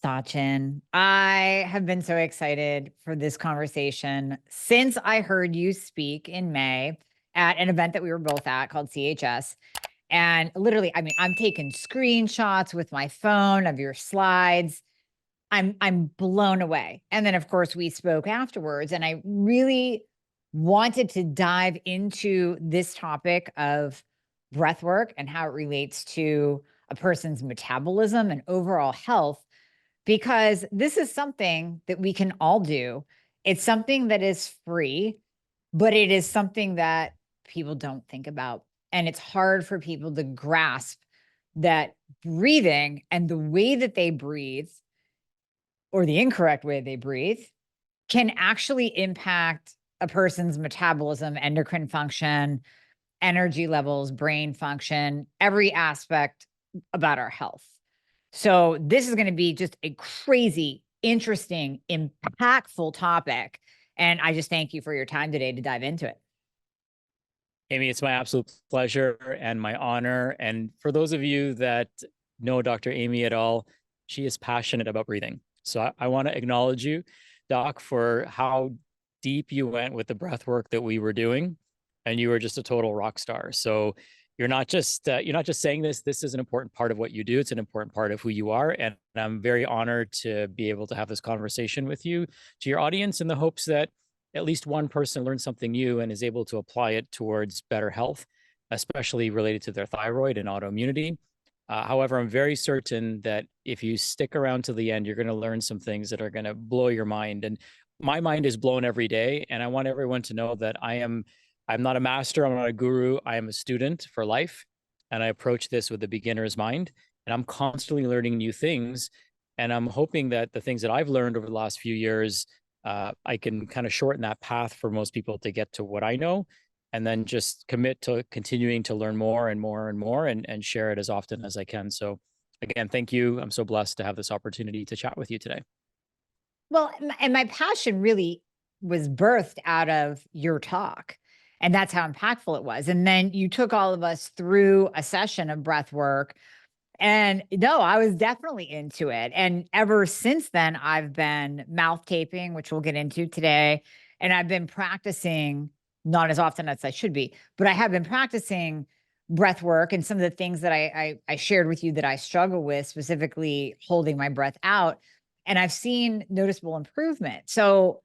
Sachin, I have been so excited for this conversation since I heard you speak in May at an event that we were both at called CHS. And literally, I mean, I'm taking screenshots with my phone of your slides. I'm blown away. And then of course we spoke afterwards, and I really wanted to dive into this topic of breath work and how it relates to a person's metabolism and overall health, because this is something that we can all do. It's something that is free, but it is something that people don't think about. And it's hard for people to grasp that breathing and the way that they breathe, or the incorrect way they breathe, can actually impact a person's metabolism, endocrine function, energy levels, brain function, every aspect about our health. So this is going to be just a crazy, interesting, impactful topic. And I just thank you for your time today to dive into it. Amy, it's my absolute pleasure and my honor. And for those of you that know Dr. Amy at all, she is passionate about breathing. So I want to acknowledge you, Doc, for how deep you went with the breath work that we were doing. And you were just a total rock star. So you're not just saying this. This is an important part of what you do. It's an important part of who you are. And I'm very honored to be able to have this conversation with you, to your audience, in the hopes that at least one person learns something new and is able to apply it towards better health, especially related to their thyroid and autoimmunity. However, I'm very certain that if you stick around to the end, you're going to learn some things that are going to blow your mind. And my mind is blown every day. And I want everyone to know that I'm not a master. I'm not a guru. I am a student for life. And I approach this with a beginner's mind. And I'm constantly learning new things. And I'm hoping that the things that I've learned over the last few years, I can kind of shorten that path for most people to get to what I know, and then just commit to continuing to learn more and more and more, and share it as often as I can. So again, thank you. I'm so blessed to have this opportunity to chat with you today. Well, and my passion really was birthed out of your talk. And that's how impactful it was. And then you took all of us through a session of breath work. And no, I was definitely into it. And ever since then, I've been mouth taping, which we'll get into today. And I've been practicing, not as often as I should be, but I have been practicing breath work, and some of the things that I shared with you that I struggle with, specifically holding my breath out. And I've seen noticeable improvement. So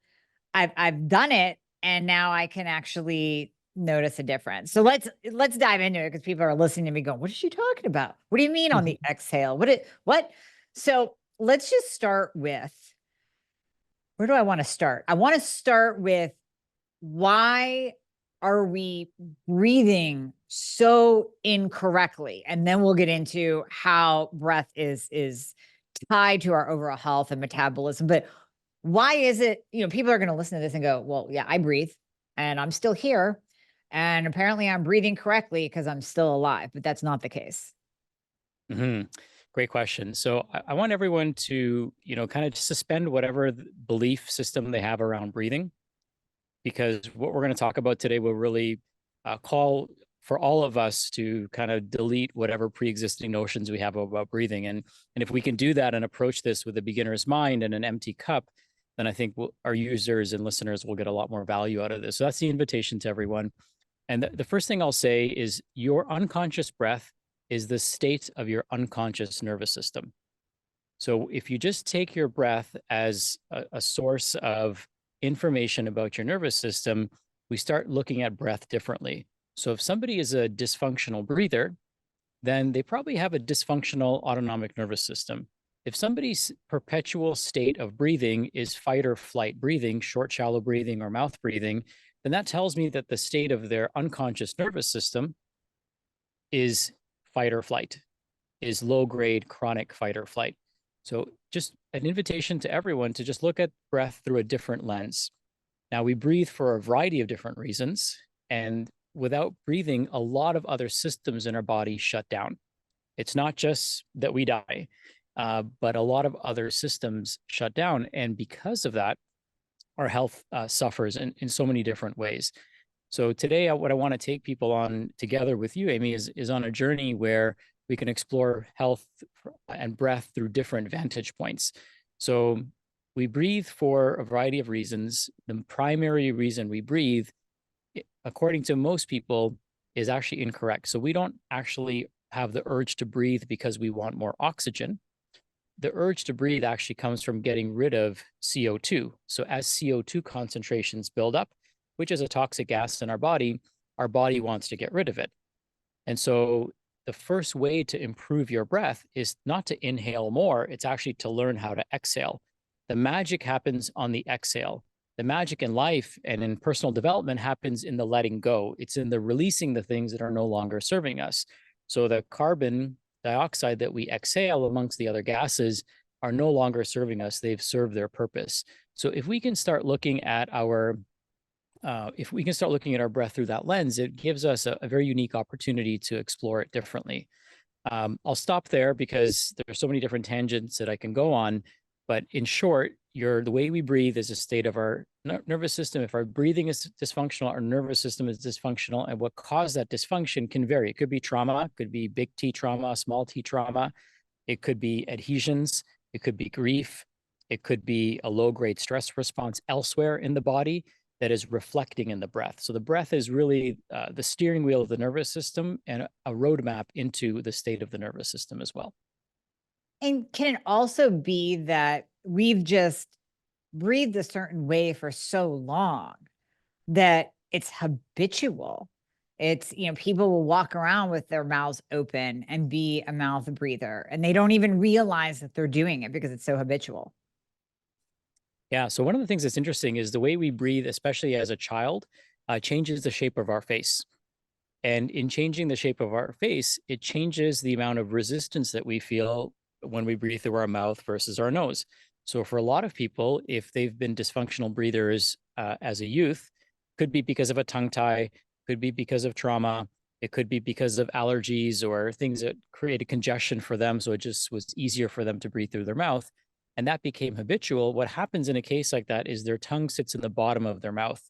I've done it, and now I can actually notice a difference. So let's dive into it, because people are listening to me going, what is she talking about? What do you mean on the exhale? What? So let's just start with, where do I want to start? I want to start with, why are we breathing so incorrectly? And then we'll get into how breath is tied to our overall health and metabolism. But why is it, people are going to listen to this and go, well, yeah, I breathe and I'm still here. And apparently I'm breathing correctly because I'm still alive, but that's not the case. Mm-hmm. Great question. So I want everyone to, kind of suspend whatever belief system they have around breathing, because what we're going to talk about today will really call for all of us to kind of delete whatever pre-existing notions we have about breathing. And if we can do that and approach this with a beginner's mind and an empty cup, then I think our users and listeners will get a lot more value out of this. So that's the invitation to everyone. And the first thing I'll say is, your unconscious breath is the state of your unconscious nervous system. So if you just take your breath as a source of information about your nervous system, we start looking at breath differently. So if somebody is a dysfunctional breather, then they probably have a dysfunctional autonomic nervous system. If somebody's perpetual state of breathing is fight or flight breathing, short, shallow breathing, or mouth breathing, then that tells me that the state of their unconscious nervous system is fight or flight, is low grade chronic fight or flight. So just an invitation to everyone to just look at breath through a different lens. Now, we breathe for a variety of different reasons, and without breathing, a lot of other systems in our body shut down. It's not just that we die, but a lot of other systems shut down. And because of that, our health suffers in so many different ways. So today, what I want to take people on together with you, Amy, is on a journey where we can explore health and breath through different vantage points. So we breathe for a variety of reasons. The primary reason we breathe, according to most people, is actually incorrect. So we don't actually have the urge to breathe because we want more oxygen. The urge to breathe actually comes from getting rid of CO2. So as CO2 concentrations build up, which is a toxic gas in our body wants to get rid of it. And so the first way to improve your breath is not to inhale more, it's actually to learn how to exhale. The magic happens on the exhale. The magic in life and in personal development happens in the letting go. It's in the releasing the things that are no longer serving us. So the carbon dioxide that we exhale amongst the other gases are no longer serving us. They've served their purpose. So if we can start looking at our breath through that lens, it gives us a very unique opportunity to explore it differently. I'll stop there because there are so many different tangents that I can go on. But in short, the way we breathe is a state of our nervous system. If our breathing is dysfunctional, our nervous system is dysfunctional. And what caused that dysfunction can vary. It could be trauma, it could be big T trauma, small T trauma. It could be adhesions. It could be grief. It could be a low-grade stress response elsewhere in the body that is reflecting in the breath. So the breath is really the steering wheel of the nervous system and a roadmap into the state of the nervous system as well. And can it also be that we've just breathed a certain way for so long that it's habitual? It's, people will walk around with their mouths open and be a mouth breather, and they don't even realize that they're doing it because it's so habitual. Yeah. So one of the things that's interesting is the way we breathe, especially as a child, changes the shape of our face. And in changing the shape of our face, it changes the amount of resistance that we feel when we breathe through our mouth versus our nose. So for a lot of people, if they've been dysfunctional breathers as a youth, could be because of a tongue tie, could be because of trauma, it could be because of allergies or things that created congestion for them. So it just was easier for them to breathe through their mouth. And that became habitual. What happens in a case like that is their tongue sits in the bottom of their mouth.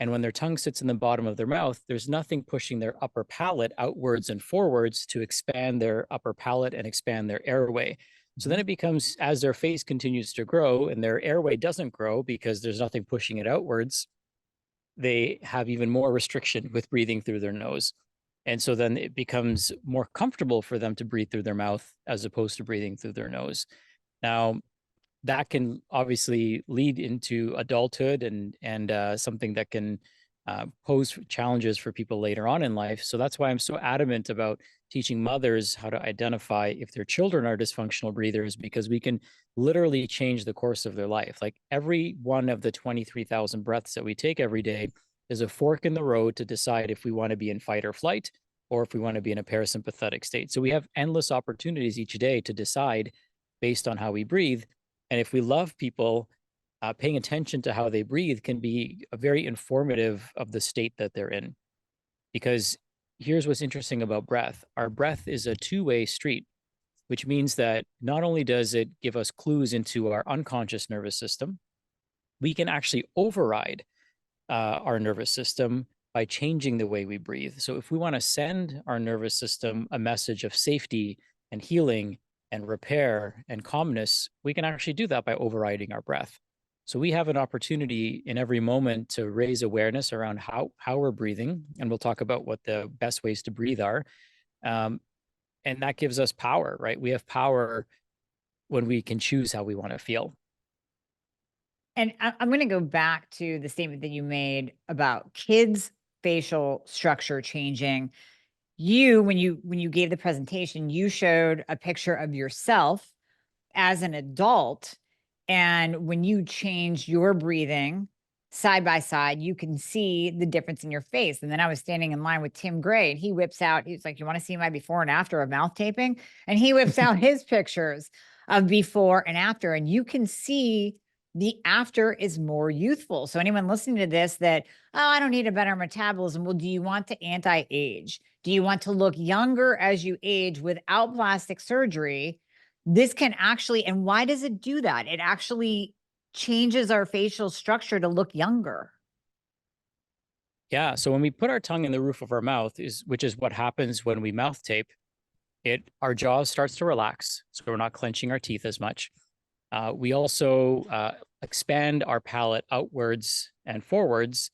And when their tongue sits in the bottom of their mouth, there's nothing pushing their upper palate outwards and forwards to expand their upper palate and expand their airway. So then it becomes, as their face continues to grow and their airway doesn't grow because there's nothing pushing it outwards, they have even more restriction with breathing through their nose. And so then it becomes more comfortable for them to breathe through their mouth as opposed to breathing through their nose. Now, that can obviously lead into adulthood and something that can pose challenges for people later on in life. So that's why I'm so adamant about teaching mothers how to identify if their children are dysfunctional breathers, because we can literally change the course of their life. Like every one of the 23,000 breaths that we take every day is a fork in the road to decide if we want to be in fight or flight or if we want to be in a parasympathetic state. So we have endless opportunities each day to decide based on how we breathe. And if we love people, paying attention to how they breathe can be very informative of the state that they're in. Because here's what's interesting about breath. Our breath is a two-way street, which means that not only does it give us clues into our unconscious nervous system, we can actually override our nervous system by changing the way we breathe. So if we want to send our nervous system a message of safety and healing and repair and calmness, we can actually do that by overriding our breath. So we have an opportunity in every moment to raise awareness around how we're breathing, and we'll talk about what the best ways to breathe are. And that gives us power, right? We have power when we can choose how we want to feel. And I'm going to go back to the statement that you made about kids' facial structure changing. When you gave the presentation, you showed a picture of yourself as an adult. And when you change your breathing side by side, you can see the difference in your face. And then I was standing in line with Tim Gray, and he whips out, he's like, "You want to see my before and after of mouth taping?" And he whips out his pictures of before and after. And you can see the after is more youthful. So anyone listening to this that, "Oh, I don't need a better metabolism." Well, do you want to anti-age? Do you want to look younger as you age without plastic surgery? This can actually, and why does it do that? It actually changes our facial structure to look younger. Yeah. So when we put our tongue in the roof of our mouth, which is what happens when we mouth tape, Our jaw starts to relax, so we're not clenching our teeth as much. We also expand our palate outwards and forwards,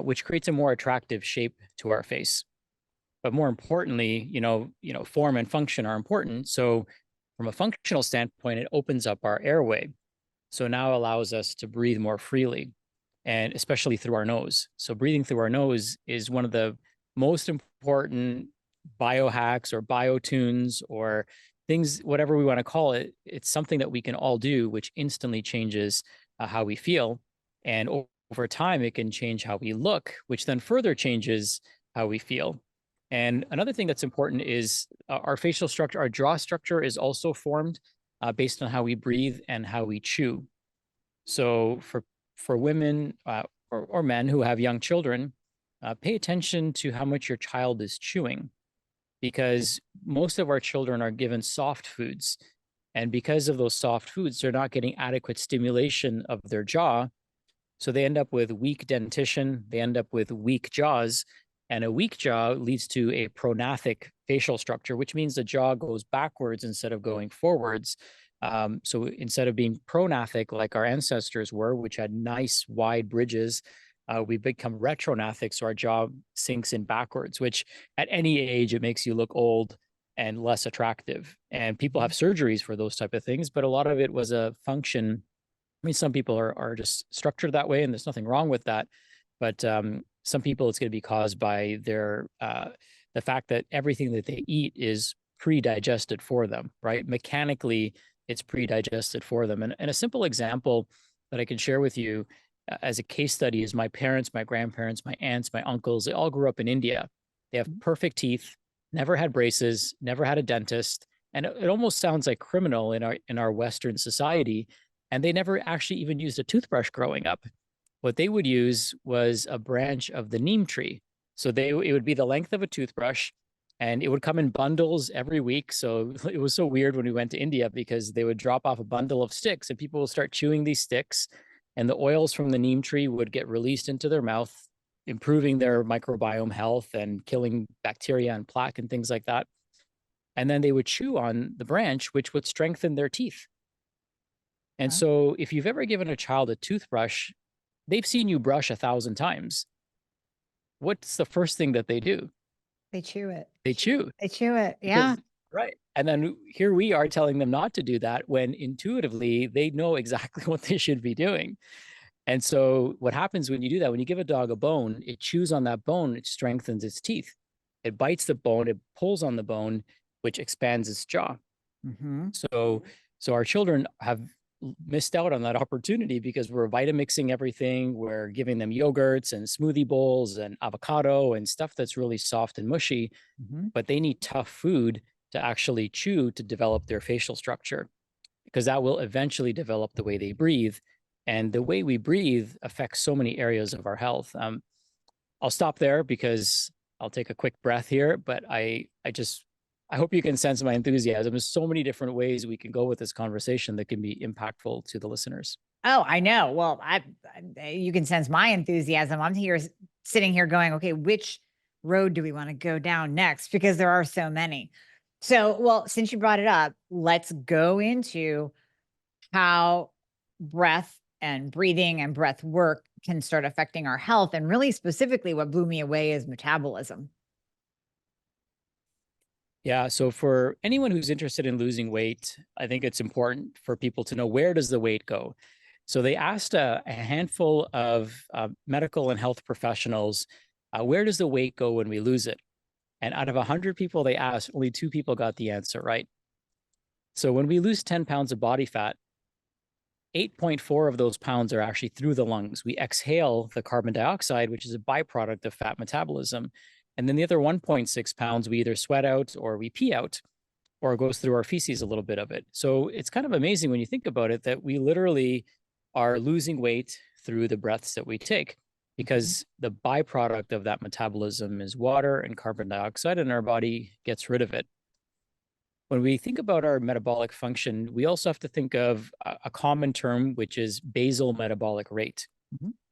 which creates a more attractive shape to our face. But more importantly, form and function are important. So from a functional standpoint, it opens up our airway. So now allows us to breathe more freely, and especially through our nose. So breathing through our nose is one of the most important biohacks or biotunes or things, whatever we want to call it. It's something that we can all do, which instantly changes how we feel. And over time, it can change how we look, which then further changes how we feel. And another thing that's important is our facial structure, our jaw structure is also formed based on how we breathe and how we chew. So for women or men who have young children, pay attention to how much your child is chewing, because most of our children are given soft foods. And because of those soft foods, they're not getting adequate stimulation of their jaw. So they end up with weak dentition, they end up with weak jaws, and a weak jaw leads to a prognathic facial structure, which means the jaw goes backwards instead of going forwards. So instead of being prognathic like our ancestors were, which had nice wide bridges, we become retrognathic, so our jaw sinks in backwards, which at any age, it makes you look old and less attractive. And people have surgeries for those type of things, but a lot of it was a function. I mean, some people are just structured that way, and there's nothing wrong with that. But some people, it's going to be caused by the fact that everything that they eat is pre-digested for them, right? Mechanically, it's pre-digested for them. And a simple example that I can share with you as a case study is my parents, my grandparents, my aunts, my uncles, they all grew up in India. They have perfect teeth, never had braces, never had a dentist. And it almost sounds like criminal in our Western society. And they never actually even used a toothbrush growing up. What they would use was a branch of the neem tree. So it would be the length of a toothbrush, and it would come in bundles every week. So it was so weird when we went to India, because they would drop off a bundle of sticks and people will start chewing these sticks, and the oils from the neem tree would get released into their mouth, improving their microbiome health and killing bacteria and plaque and things like that. And then they would chew on the branch, which would strengthen their teeth. And so if you've ever given a child a toothbrush, they've seen you brush 1,000 times. What's the first thing that they do? They chew it. They chew. They chew it. Yeah. Right. And then here we are telling them not to do that, when intuitively they know exactly what they should be doing. And so what happens when you do that, when you give a dog a bone, it chews on that bone, it strengthens its teeth. It bites the bone, it pulls on the bone, which expands its jaw. So our children have missed out on that opportunity, because we're Vitamixing everything. We're giving them yogurts and smoothie bowls and avocado and stuff that's really soft and mushy, but they need tough food to actually chew to develop their facial structure, because that will eventually develop the way they breathe. And the way we breathe affects so many areas of our health. I'll stop there because I'll take a quick breath here, but I hope you can sense my enthusiasm. There's so many different ways we can go with this conversation that can be impactful to the listeners. Oh, I know. Well, you can sense my enthusiasm. I'm here sitting here going, okay, which road do we want to go down next? Because there are so many. So, well, since you brought it up, let's go into how breath and breathing and breath work can start affecting our health. And really specifically, what blew me away is metabolism. Yeah. So for anyone who's interested in losing weight, I think it's important for people to know, where does the weight go? So they asked a handful of medical and health professionals, where does the weight go when we lose it? And out of 100 people they asked, only 2 people got the answer right. So when we lose 10 pounds of body fat, 8.4 of those pounds are actually through the lungs. We exhale the carbon dioxide, which is a byproduct of fat metabolism. And then the other 1.6 pounds, we either sweat out or we pee out, or it goes through our feces, a little bit of it. So it's kind of amazing when you think about it, that we literally are losing weight through the breaths that we take, because the byproduct of that metabolism is water and carbon dioxide, and our body gets rid of it. When we think about our metabolic function, we also have to think of a common term, which is basal metabolic rate.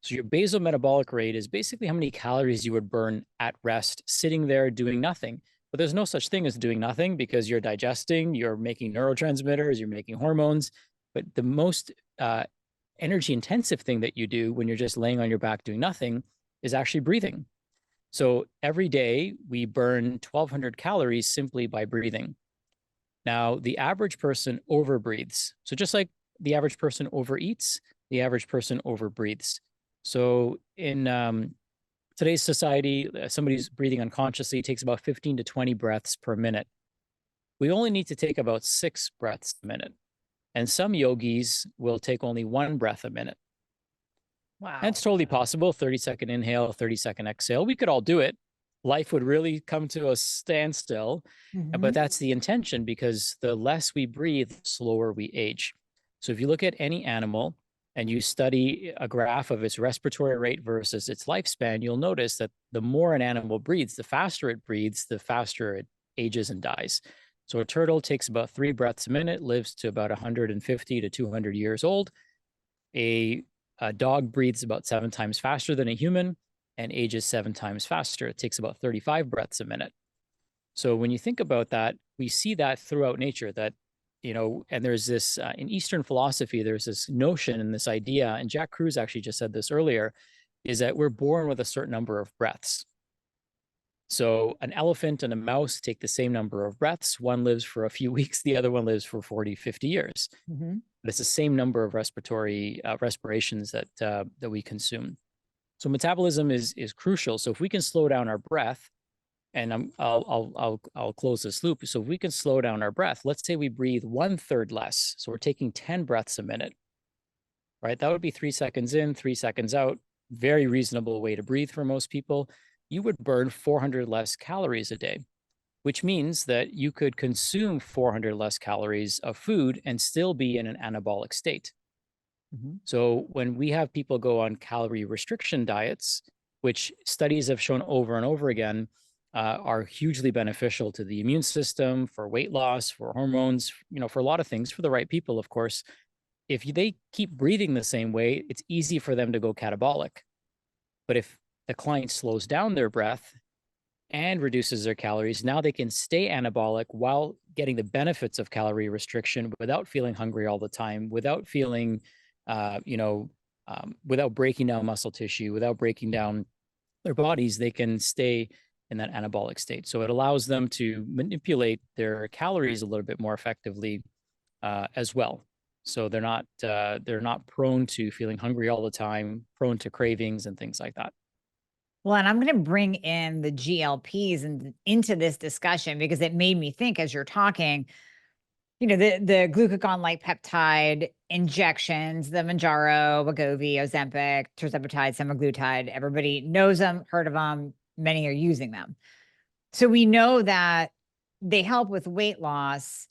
So your basal metabolic rate is basically how many calories you would burn at rest, sitting there doing nothing. But there's no such thing as doing nothing because you're digesting, you're making neurotransmitters, you're making hormones. But the most energy intensive thing that you do when you're just laying on your back doing nothing is actually breathing. So every day we burn 1,200 calories simply by breathing. Now, the average person overbreathes. So just like the average person overeats, the average person overbreathes. So in today's society, somebody's breathing unconsciously takes about 15 to 20 breaths per minute. We only need to take about 6 breaths a minute. And some yogis will take only 1 breath a minute. And Wow. it's totally possible. 30-second inhale, 30-second exhale. We could all do it. Life would really come to a standstill. But Mhm. that's the intention, because the less we breathe, the slower we age. So if you look at any animal and you study a graph of its respiratory rate versus its lifespan, you'll notice that the more an animal breathes, the faster it it ages and dies. So a turtle takes about 3 breaths a minute, lives to about 150 to 200 years old. A dog breathes about 7 times faster than a human and ages 7 times faster. It takes about 35 breaths a minute. So when you think about that, we see that throughout nature, that, and there's this in Eastern philosophy, there's this notion and this idea, and Jack Kruse actually just said this earlier, is that we're born with a certain number of breaths. So an elephant and a mouse take the same number of breaths. One lives for a few weeks, the other one lives for 40, 50 years. Mhm. But it's the same number of respirations that we consume. So metabolism is crucial. So if we can slow down our breath, and I'll close this loop. So if we can slow down our breath, let's say we breathe 1/3 less. So we're taking 10 breaths a minute, right? That would be 3 seconds in, 3 seconds out. Very reasonable way to breathe for most people. You would burn 400 less calories a day, which means that you could consume 400 less calories of food and still be in an anabolic state. Mhm. So when we have people go on calorie restriction diets, which studies have shown over and over again, are hugely beneficial to the immune system, for weight loss, for hormones, for a lot of things, for the right people, of course. If they keep breathing the same way, it's easy for them to go catabolic. But if the client slows down their breath and reduces their calories, now they can stay anabolic while getting the benefits of calorie restriction without feeling hungry all the time, without feeling, without breaking down muscle tissue, without breaking down their bodies. They can stay in that anabolic state. So it allows them to manipulate their calories a little bit more effectively as well. So they're not prone to feeling hungry all the time, prone to cravings and things like that. Well, and I'm going to bring in the GLPs into this discussion because it made me think as you're talking, the glucagon-like peptide injections, the Mounjaro, Wegovy, Ozempic, tirzepatide, semaglutide, everybody knows them, heard of them, many are using them. So we know that they help with weight loss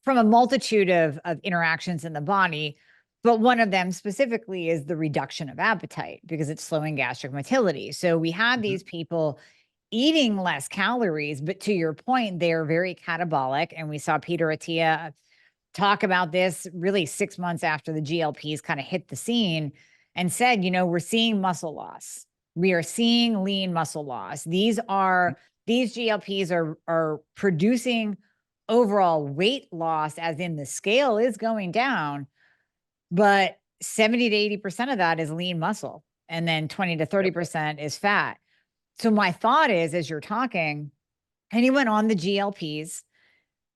from a multitude of interactions in the body. But one of them specifically is the reduction of appetite because it's slowing gastric motility. So we had Mhm. these people eating less calories, but to your point, they're very catabolic. And we saw Peter Attia talk about this really 6 months after the GLPs kind of hit the scene and said, we're seeing muscle loss. We are seeing lean muscle loss. These GLPs are producing overall weight loss, as in the scale is going down, but 70 to 80% of that is lean muscle. And then 20 to Yep. 30% is fat. So my thought is, as you're talking, anyone on the GLPs,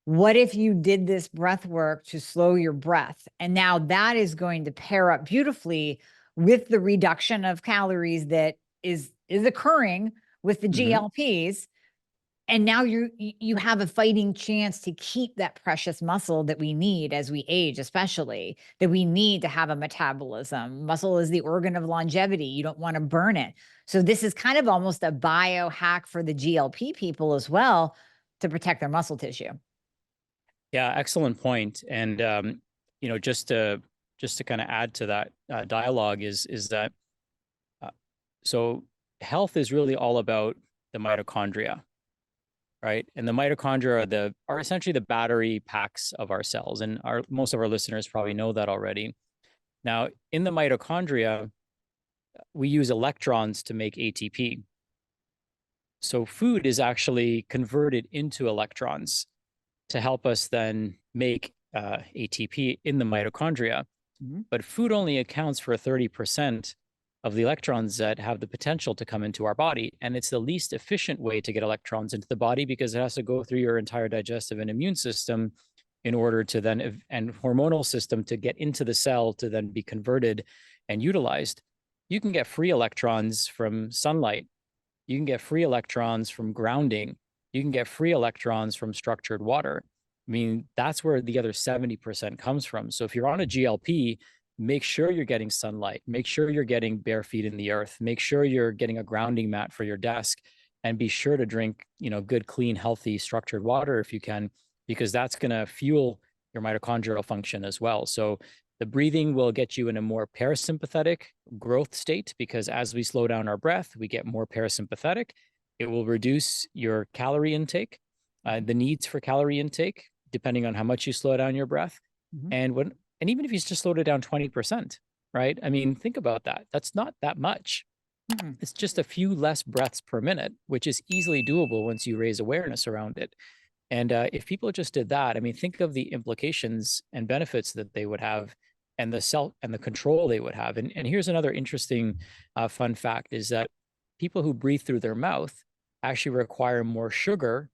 what if you did this breath work to slow your breath? And now that is going to pair up beautifully with the reduction of calories that is occurring with the Mhm. GLPs. And now you have a fighting chance to keep that precious muscle that we need as we age, especially that we need to have a metabolism. Muscle is the organ of longevity. You don't want to burn it. So this is kind of almost a biohack for the GLP people as well to protect their muscle tissue. Yeah, excellent point. And just to kind of add to that dialogue is that uh, so health is really all about the mitochondria, right? And the mitochondria are essentially the battery packs of our cells, and our most of our listeners probably know that already. Now, in the mitochondria, we use electrons to make ATP. So food is actually converted into electrons to help us then make ATP in the mitochondria. Mhm. But food only accounts for 30% of the electrons that have the potential to come into our body. And it's the least efficient way to get electrons into the body because it has to go through your entire digestive and immune system in order to then, and hormonal system to get into the cell to then be converted and utilized. You can get free electrons from sunlight. You can get free electrons from grounding. You can get free electrons from structured water. I mean, that's where the other 70% comes from. So if you're on a GLP, make sure you're getting sunlight, make sure you're getting bare feet in the earth, make sure you're getting a grounding mat for your desk, and be sure to drink, good, clean, healthy, structured water if you can, because that's going to fuel your mitochondrial function as well. So the breathing will get you in a more parasympathetic growth state because as we slow down our breath, we get more parasympathetic. It will reduce your calorie intake, the needs for calorie intake, depending on how much you slow down your breath. Mhm. And even if you just slowed it down 20%, right? I mean, think about that. That's not that much. Mhm. It's just a few less breaths per minute, which is easily doable once you raise awareness around it. And if people just did that, I mean, think of the implications and benefits that they would have and the self and the control they would have. And here's another interesting fun fact is that people who breathe through their mouth actually require more sugar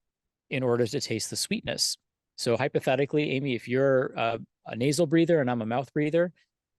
in order to taste the sweetness. So hypothetically, Amy, if you're a nasal breather and I'm a mouth breather,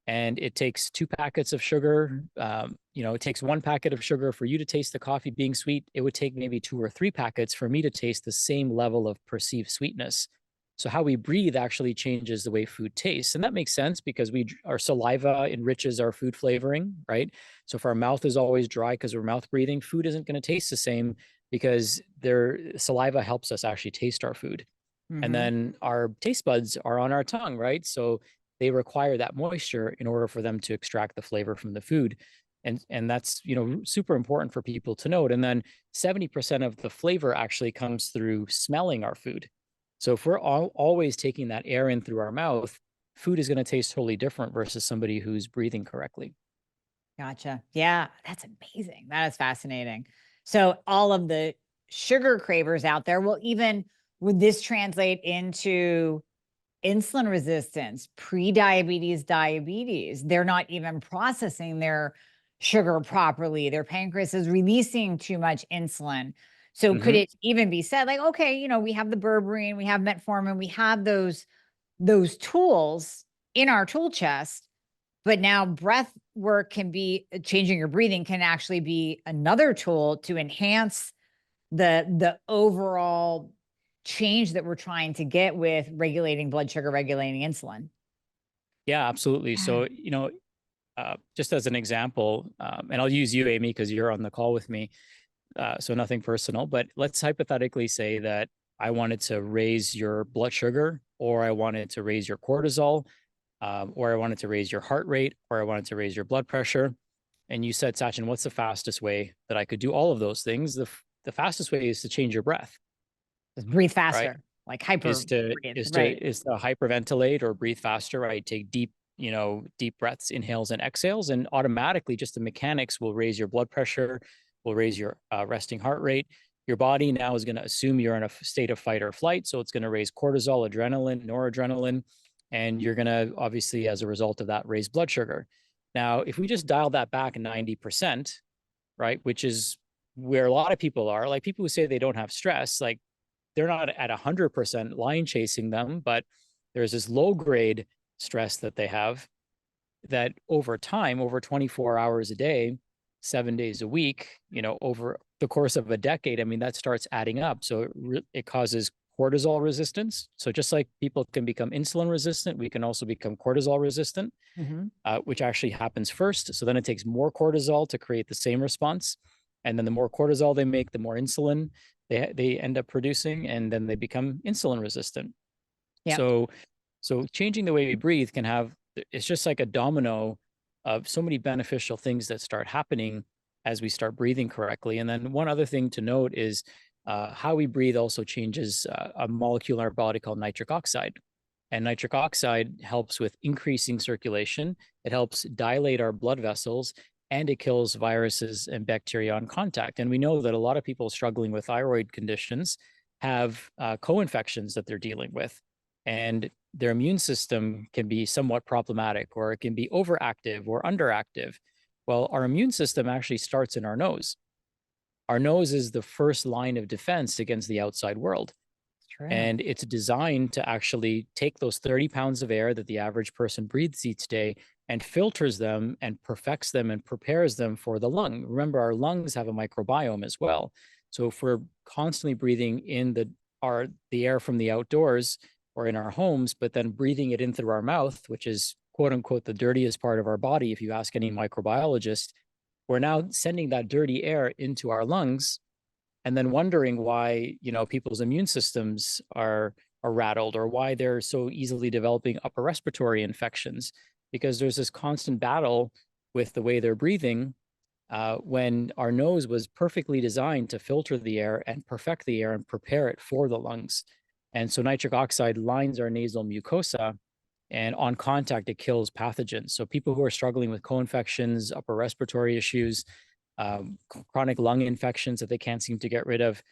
and it takes 2 packets of sugar. It takes 1 packet of sugar for you to taste the coffee being sweet. It would take maybe 2 or 3 packets for me to taste the same level of perceived sweetness. So how we breathe actually changes the way food tastes. And that makes sense because our saliva enriches our food flavoring, right? So if our mouth is always dry because we're mouth breathing, food isn't going to taste the same because their saliva helps us actually taste our food. And Mhm. then our taste buds are on our tongue, right? So they require that moisture in order for them to extract the flavor from the food. And that's, super important for people to note. And then 70% of the flavor actually comes through smelling our food. So if we're always taking that air in through our mouth, food is going to taste totally different versus somebody who's breathing correctly. Gotcha. Yeah, that's amazing. That is fascinating. So all of the sugar cravers out there, well, even would this translate into insulin resistance, pre-diabetes, diabetes? They're not even processing their sugar properly. Their pancreas is releasing too much insulin. So could Hmm. it even be said like, okay, we have the berberine, we have metformin, we have those tools in our tool chest, but now breath work can be changing your breathing can actually be another tool to enhance the overall change that we're trying to get with regulating blood sugar, regulating insulin. Yeah, absolutely. Yeah. So, just as an example, and I'll use you, Amy, because you're on the call with me. So nothing personal, but let's hypothetically say that I wanted to raise your blood sugar, or I wanted to raise your cortisol, or I wanted to raise your heart rate, or I wanted to raise your blood pressure. And you said, Sachin, what's the fastest way that I could do all of those things? The fastest way is to change your breath, Just breathe right? faster, like hyper Is to breathe, is to right? is to hyperventilate or breathe faster, right? Take deep breaths, inhales and exhales, and automatically just the mechanics will raise your blood pressure, will raise your resting heart rate. Your body now is going to assume you're in a state of fight or flight, so it's going to raise cortisol, adrenaline, noradrenaline, and you're going to obviously, as a result of that, raise blood sugar. Now, if we just dial that back 90%, right, which is where a lot of people are, like people who say they don't have stress, like they're not at 100% line chasing them, but there's this low grade stress that they have that over time, over 24 hours a day, 7 days a week, over the course of a decade, I mean, that starts adding up. So it causes cortisol resistance. So just like people can become insulin resistant, we can also become cortisol resistant, Mhm. which actually happens first. So then it takes more cortisol to create the same response. And then the more cortisol they make, the more insulin they end up producing, and then they become insulin resistant. Yep. So changing the way we breathe can have it's just like a domino of so many beneficial things that start happening as we start breathing correctly. And then one other thing to note is how we breathe also changes a molecule in our body called nitric oxide. And nitric oxide helps with increasing circulation. It helps dilate our blood vessels. and it kills viruses and bacteria on contact. And we know that a lot of people struggling with thyroid conditions have co-infections that they're dealing with, and their immune system can be somewhat problematic, or it can be overactive or underactive. Well, our immune system actually starts in our nose. Our nose is the first line of defense against the outside world. It's true. And it's designed to actually take those 30 pounds of air that the average person breathes each day and filters them and perfects them and prepares them for the lung. Remember, our lungs have a microbiome as well. So if we're constantly breathing in the air from the outdoors or in our homes, but then breathing it in through our mouth, which is quote unquote the dirtiest part of our body, if you ask any microbiologist, we're now sending that dirty air into our lungs, and then wondering why, people's immune systems are rattled, or why they're so easily developing upper respiratory infections, because there's this constant battle with the way they're breathing, when our nose was perfectly designed to filter the air and perfect the air and prepare it for the lungs. And so nitric oxide lines our nasal mucosa, and on contact, it kills pathogens. So people who are struggling with co-infections, upper respiratory issues, chronic lung infections that they can't seem to get rid of,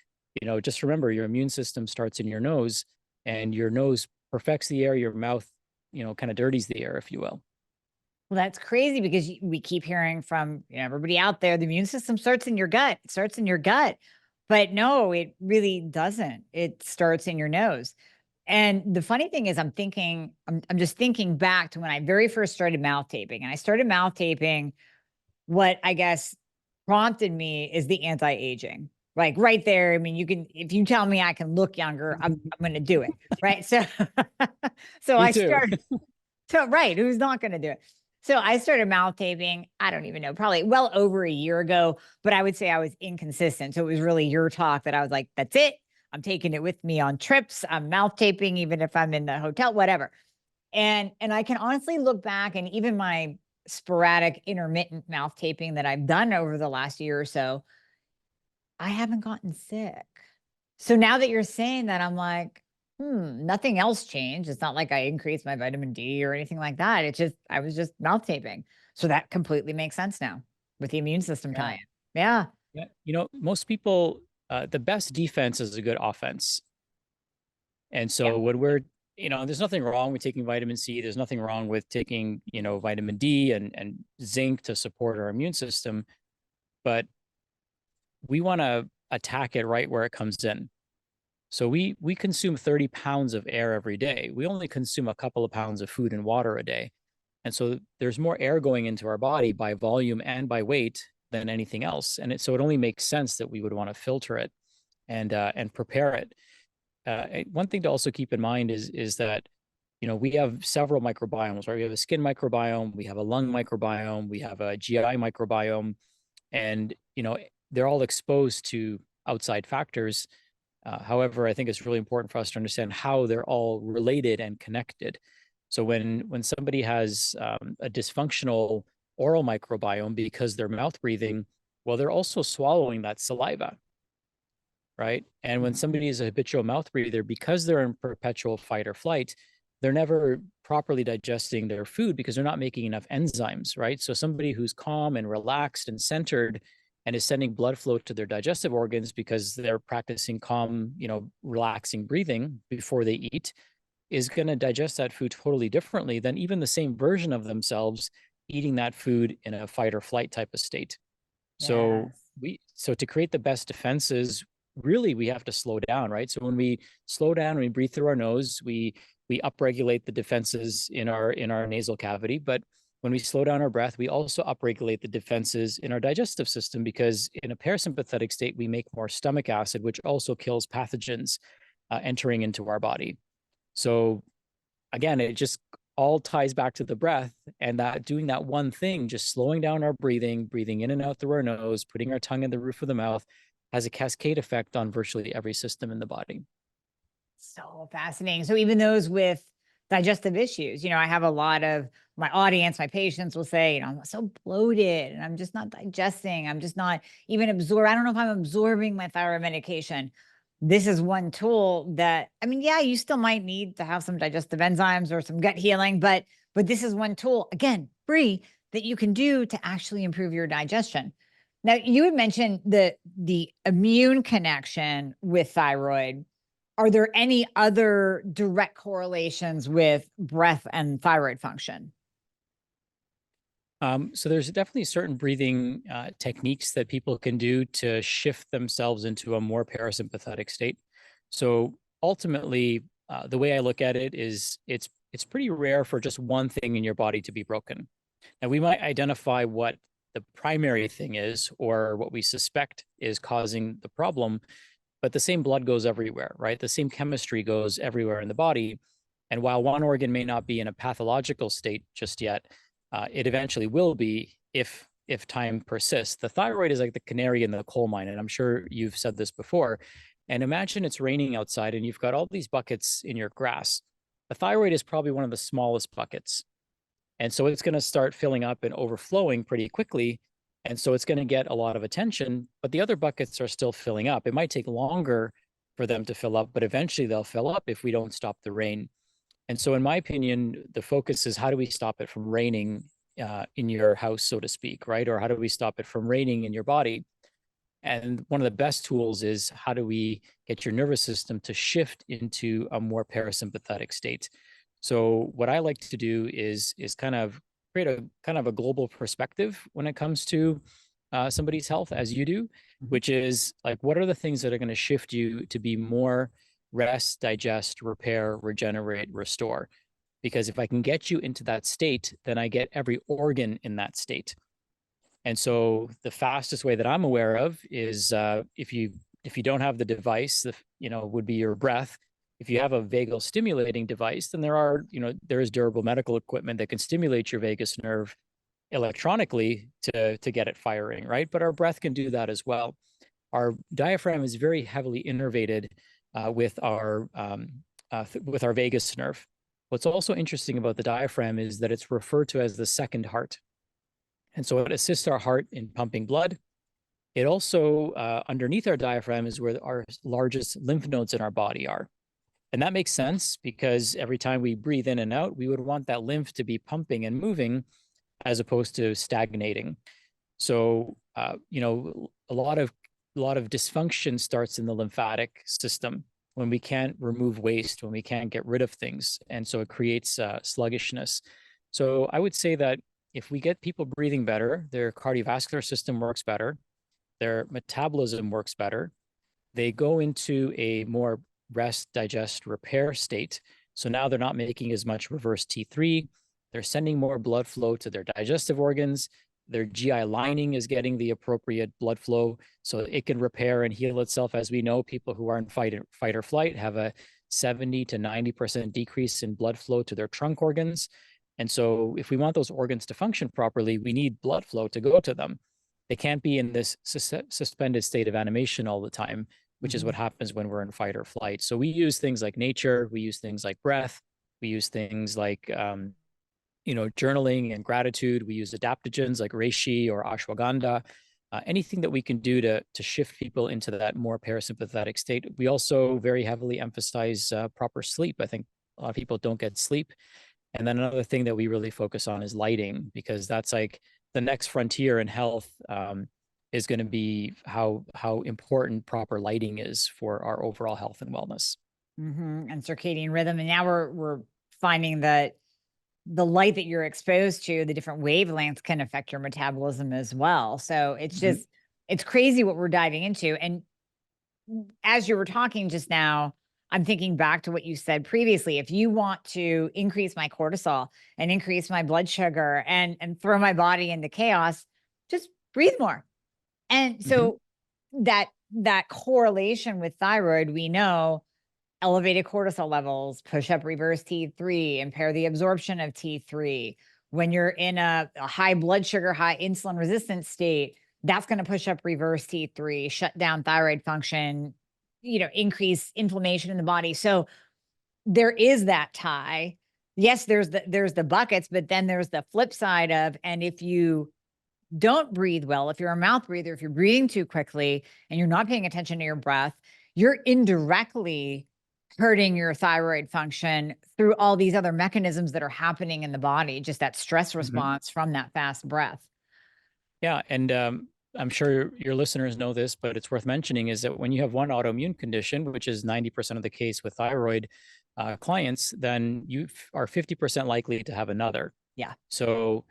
just remember, your immune system starts in your nose, and your nose perfects the air, your mouth, kind of dirties the air, if you will. Well, that's crazy because we keep hearing from everybody out there, the immune system starts in your gut. It starts in your gut. But no, it really doesn't. It starts in your nose. And the funny thing is, I'm just thinking back to when I very first started mouth taping. And I started mouth taping, what I guess prompted me is the anti-aging. Like right there. I mean, if you tell me I can look younger, I'm going to do it. Right. So, so Me I too. started. So, right. Who's not going to do it? So I started mouth taping, I don't even know, probably well over a year ago, but I would say I was inconsistent. So it was really your talk that I was like, that's it. I'm taking it with me on trips. I'm mouth taping, even if I'm in the hotel, whatever. And I can honestly look back, and even my sporadic intermittent mouth taping that I've done over the last year or so, I haven't gotten sick. So now that you're saying that, I'm like, nothing else changed. It's not like I increased my vitamin D or anything like that. It's just, I was just mouth taping. So that completely makes sense now with the immune system Yeah. tie-in. Yeah. Yeah. Most people, the best defense is a good offense. And Yeah. so when we're, there's nothing wrong with taking vitamin C. There's nothing wrong with taking, vitamin D and zinc to support our immune system. But we want to attack it right where it comes in. So we consume 30 pounds of air every day. We only consume a couple of pounds of food and water a day. And so there's more air going into our body by volume and by weight than anything else. So it only makes sense that we would want to filter it and prepare it. One thing to also keep in mind is that we have several microbiomes, right? We have a skin microbiome, we have a lung microbiome, we have a GI microbiome, and they're all exposed to outside factors. However, I think it's really important for us to understand how they're all related and connected. So when somebody has a dysfunctional oral microbiome because they're mouth breathing, well, they're also swallowing that saliva, right? And when somebody is a habitual mouth breather, because they're in perpetual fight or flight, they're never properly digesting their food because they're not making enough enzymes, right? So somebody who's calm and relaxed and centered and is sending blood flow to their digestive organs because they're practicing calm, relaxing breathing before they eat, is going to digest that food totally differently than even the same version of themselves eating that food in a fight or flight type of state. So Yes. so to create the best defenses, really we have to slow down, right? So when we slow down, we breathe through our nose, we upregulate the defenses in our nasal cavity. But when we slow down our breath, we also upregulate the defenses in our digestive system, because in a parasympathetic state, we make more stomach acid, which also kills pathogens entering into our body. So again, it just all ties back to the breath, and that doing that one thing, just slowing down our breathing in and out through our nose, putting our tongue in the roof of the mouth, has a cascade effect on virtually every system in the body. So fascinating. So even those with digestive issues, I have a lot of my audience, my patients will say, I'm so bloated and I'm just not digesting. I'm just not even absorb. I don't know if I'm absorbing my thyroid medication. This is one tool that, I mean, yeah, you still might need to have some digestive enzymes or some gut healing, but this is one tool, again, free, that you can do to actually improve your digestion. Now, you had mentioned the immune connection with thyroid. Are there any other direct correlations with breath and thyroid function? So there's definitely certain breathing techniques that people can do to shift themselves into a more parasympathetic state. So ultimately, the way I look at it is it's pretty rare for just one thing in your body to be broken. Now we might identify what the primary thing is or what we suspect is causing the problem, but the same blood goes everywhere, right? The same chemistry goes everywhere in the body. And while one organ may not be in a pathological state just yet, it eventually will be if time persists. The thyroid is like the canary in the coal mine, and I'm sure you've said this before. And imagine it's raining outside, and you've got all these buckets in your grass. The thyroid is probably one of the smallest buckets, and so it's going to start filling up and overflowing pretty quickly. And so it's going to get a lot of attention, but the other buckets are still filling up. It might take longer for them to fill up, but eventually they'll fill up if we don't stop the rain. And so, in my opinion, the focus is how do we stop it from raining in your house, so to speak, right? Or how do we stop it from raining in your body? And one of the best tools is how do we get your nervous system to shift into a more parasympathetic state? So what I like to do is kind of create a kind of a global perspective when it comes to somebody's health, as you do, which is like, what are the things that are going to shift you to be more rest, digest, repair, regenerate, restore? Because if I can get you into that state, then I get every organ in that state. And so the fastest way that I'm aware of is if you don't have the device, would be your breath. If you have a vagal stimulating device, then there is durable medical equipment that can stimulate your vagus nerve electronically to get it firing, right? But our breath can do that as well. Our diaphragm is very heavily innervated with our vagus nerve. What's also interesting about the diaphragm is that it's referred to as the second heart. And so it assists our heart in pumping blood. It also, underneath our diaphragm is where our largest lymph nodes in our body are. And that makes sense because every time we breathe in and out, we would want that lymph to be pumping and moving as opposed to stagnating. So, a lot of dysfunction starts in the lymphatic system when we can't remove waste, when we can't get rid of things. And so it creates sluggishness. So I would say that if we get people breathing better, their cardiovascular system works better, their metabolism works better, they go into a more rest, digest, repair state. So now they're not making as much reverse T3. They're sending more blood flow to their digestive organs. Their GI lining is getting the appropriate blood flow so it can repair and heal itself. As we know, people who are in fight or flight have a 70 to 90% decrease in blood flow to their trunk organs. And so if we want those organs to function properly, we need blood flow to go to them. They can't be in this suspended state of animation all the time, which is what happens when we're in fight or flight. So we use things like nature, we use things like breath, we use things like journaling and gratitude. We use adaptogens like reishi or ashwagandha. Anything that we can do to shift people into that more parasympathetic state. We also very heavily emphasize proper sleep. I think a lot of people don't get sleep. And then another thing that we really focus on is lighting, because that's like the next frontier in health is going to be how important proper lighting is for our overall health and wellness. And circadian rhythm. And now we're finding that the light that you're exposed to, the different wavelengths can affect your metabolism as well. So it's just, it's crazy what we're diving into. And as you were talking just now, I'm thinking back to what you said previously. If you want to increase my cortisol and increase my blood sugar and throw my body into chaos, just breathe more. And so that correlation with thyroid, we know elevated cortisol levels push up reverse T3, impair the absorption of T3. When you're in a high blood sugar, high insulin resistant state, that's going to push up reverse T3, shut down thyroid function, increase inflammation in the body. So there is that tie. Yes, there's the buckets, but then there's the flip side of, and if you don't breathe well, if you're a mouth breather, if you're breathing too quickly and you're not paying attention to your breath, you're indirectly hurting your thyroid function through all these other mechanisms that are happening in the body, just that stress response from that fast breath. Yeah. And I'm sure your listeners know this, but it's worth mentioning is that when you have one autoimmune condition, which is 90% of the case with thyroid clients, then you are 50% likely to have another. Yeah. So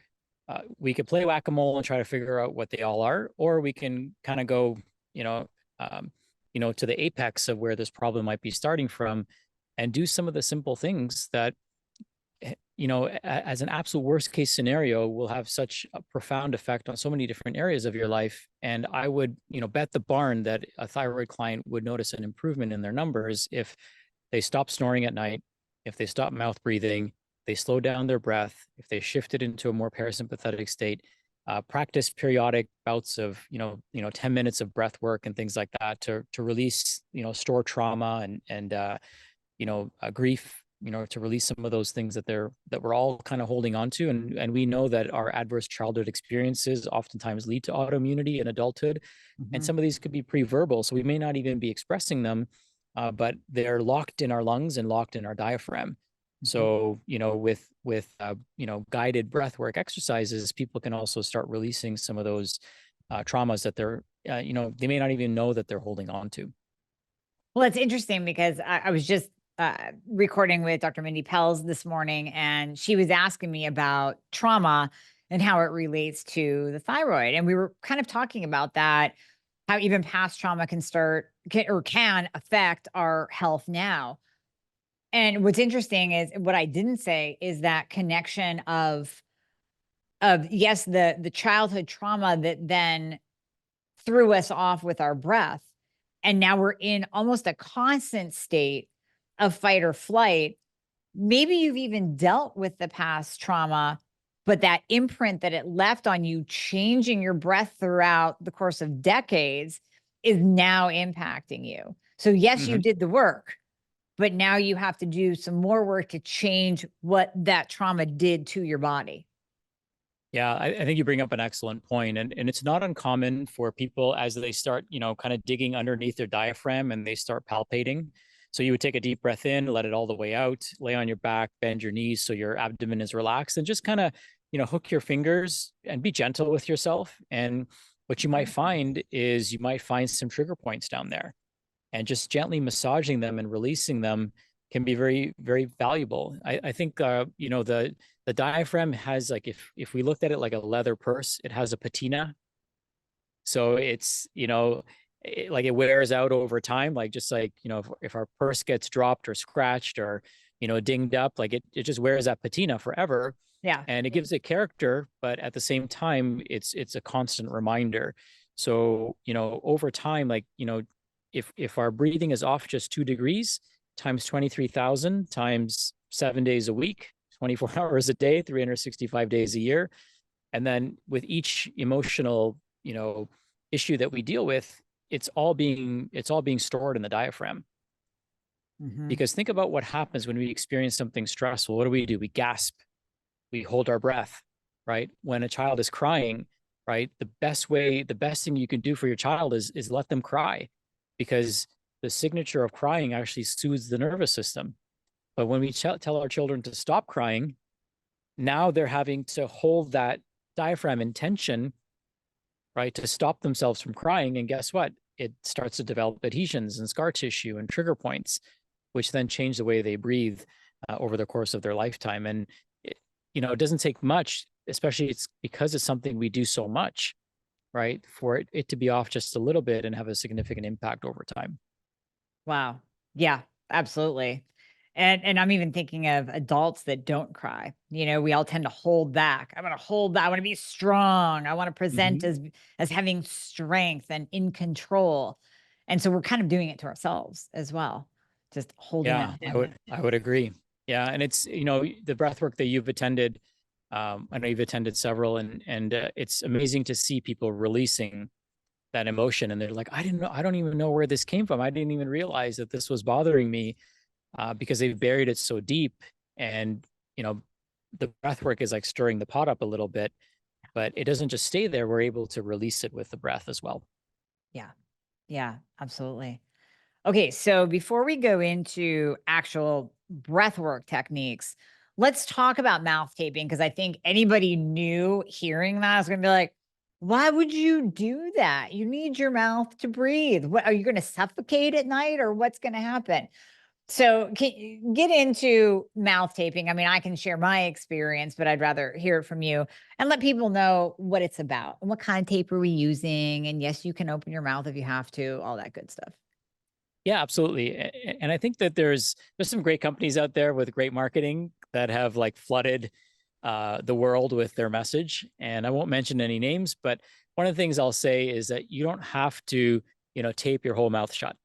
we could play whack-a-mole and try to figure out what they all are, or we can kind of go, you know, um, to the apex of where this problem might be starting from, and do some of the simple things that, as an absolute worst case scenario, will have such a profound effect on so many different areas of your life. And I would, bet the barn that a thyroid client would notice an improvement in their numbers if they stop snoring at night, if they stop mouth breathing, they slow down their breath, if they shifted into a more parasympathetic state, practice periodic bouts of 10 minutes of breath work and things like that to release stored trauma and grief, to release some of those things that we're all kind of holding on to. And we know that our adverse childhood experiences oftentimes lead to autoimmunity in adulthood. And some of these could be pre-verbal, so we may not even be expressing them, but they're locked in our lungs and locked in our diaphragm. So, with guided breath work exercises, people can also start releasing some of those traumas that they may not even know that they're holding on to. Well, it's interesting because I was just recording with Dr. Mindy Pels this morning, and she was asking me about trauma and how it relates to the thyroid. And we were kind of talking about that, how even past trauma can affect our health now. And what's interesting is what I didn't say is that connection of yes, the childhood trauma that then threw us off with our breath. And now we're in almost a constant state of fight or flight. Maybe you've even dealt with the past trauma, but that imprint that it left on you, changing your breath throughout the course of decades, is now impacting you. So yes, you did the work, but now you have to do some more work to change what that trauma did to your body. Yeah, I think you bring up an excellent point. And it's not uncommon for people as they start, kind of digging underneath their diaphragm and they start palpating. So you would take a deep breath in, let it all the way out, lay on your back, bend your knees so your abdomen is relaxed, and just kind of, hook your fingers and be gentle with yourself. And what you might find is you might find some trigger points down there, and just gently massaging them and releasing them can be very, very valuable. I think, the diaphragm has, like, if we looked at it like a leather purse, it has a patina. So it's, it wears out over time. Like, just like, if our purse gets dropped or scratched or, dinged up, like it just wears that patina forever. Yeah. And it gives it character, but at the same time, it's a constant reminder. So, over time, like, if our breathing is off just 2 degrees times 23,000 times 7 days a week, 24 hours a day, 365 days a year. And then with each emotional, issue that we deal with, it's all being stored in the diaphragm. Because think about what happens when we experience something stressful. What do? We gasp, we hold our breath, right? When a child is crying, right? The best thing you can do for your child is let them cry, because the signature of crying actually soothes the nervous system. But when we tell our children to stop crying, now they're having to hold that diaphragm in tension, right, to stop themselves from crying. And guess what? It starts to develop adhesions and scar tissue and trigger points, which then change the way they breathe over the course of their lifetime. And it doesn't take much, especially it's because it's something we do so much, right, for it to be off just a little bit and have a significant impact over time. Wow. Yeah, absolutely. And I'm even thinking of adults that don't cry. We all tend to hold back. I want to hold back. I want to be strong. I want to present as having strength and in control. And so we're kind of doing it to ourselves as well. Just holding Yeah, that in. I would agree. Yeah, and it's, the breath work that you've attended. I know you've attended several, and it's amazing to see people releasing that emotion, and they're like, I don't even know where this came from. I didn't even realize that this was bothering me, because they've buried it so deep. And the breath work is like stirring the pot up a little bit, but it doesn't just stay there. We're able to release it with the breath as well. Yeah. Yeah, absolutely. Okay, so before we go into actual breathwork techniques, let's talk about mouth taping because I think anybody new hearing that is going to be like, why would you do that? You need your mouth to breathe. What are you going to suffocate at night or what's going to happen? So, can you get into mouth taping? I mean, I can share my experience, but I'd rather hear it from you and let people know what it's about and what kind of tape are we using. And yes, you can open your mouth if you have to, all that good stuff. Yeah, absolutely. And I think that there's some great companies out there with great marketing that have like flooded the world with their message. And I won't mention any names, but one of the things I'll say is that you don't have to, tape your whole mouth shut.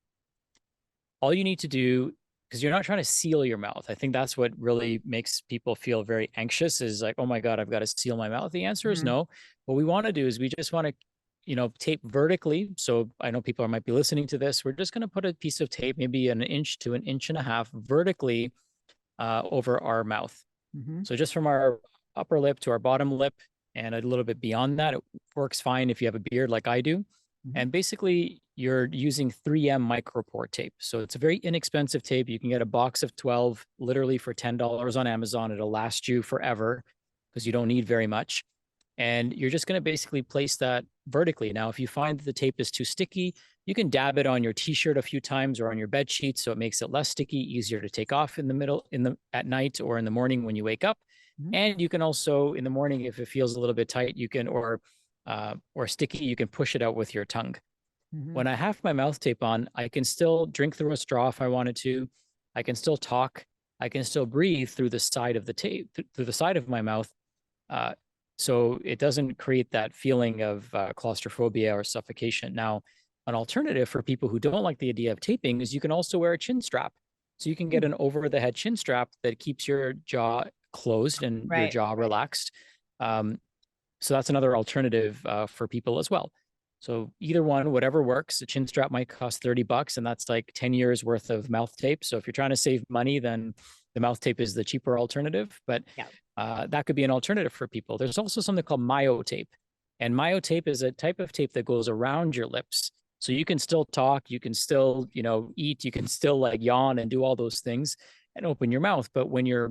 All you need to do, because you're not trying to seal your mouth. I think that's what really makes people feel very anxious is like, oh my God, I've got to seal my mouth. The answer is Mhm, no. What we want to do is we just want to, tape vertically. So I know people might be listening to this. We're just going to put a piece of tape, maybe an inch to an inch and a half vertically over our mouth. mhm, So just from our upper lip to our bottom lip and a little bit beyond that, it works fine if you have a beard like I do. mhm. And basically, you're using 3M micropore tape. So it's a very inexpensive tape. You can get a box of 12 literally for $10 on Amazon. It'll last you forever because you don't need very much. And you're just going to basically place that vertically. Now, if you find that the tape is too sticky, you can dab it on your t-shirt a few times or on your bed sheets so it makes it less sticky, easier to take off in the middle in the at night or in the morning when you wake up. Mhm, And you can also in the morning if it feels a little bit tight, you can or sticky, you can push it out with your tongue. mhm. When I have my mouth tape on, I can still drink through a straw if I wanted to. I can still talk. I can still breathe through the side of the tape, through the side of my mouth. Uh, so it doesn't create that feeling of claustrophobia or suffocation. Now, an alternative for people who don't like the idea of taping is you can also wear a chin strap. So you can get Mm, an over the head chin strap that keeps your jaw closed and your right, jaw relaxed. Um, so that's another alternative for people as well. So either one, whatever works. A chin strap might cost $30, and that's like 10 years worth of mouth tape. So if you're trying to save money, then the mouth tape is the cheaper alternative. But yeah. that could be an alternative for people. There's also something called myo tape, and myo tape is a type of tape that goes around your lips. So you can still talk, you can still, eat, you can still like yawn and do all those things and open your mouth. But when you're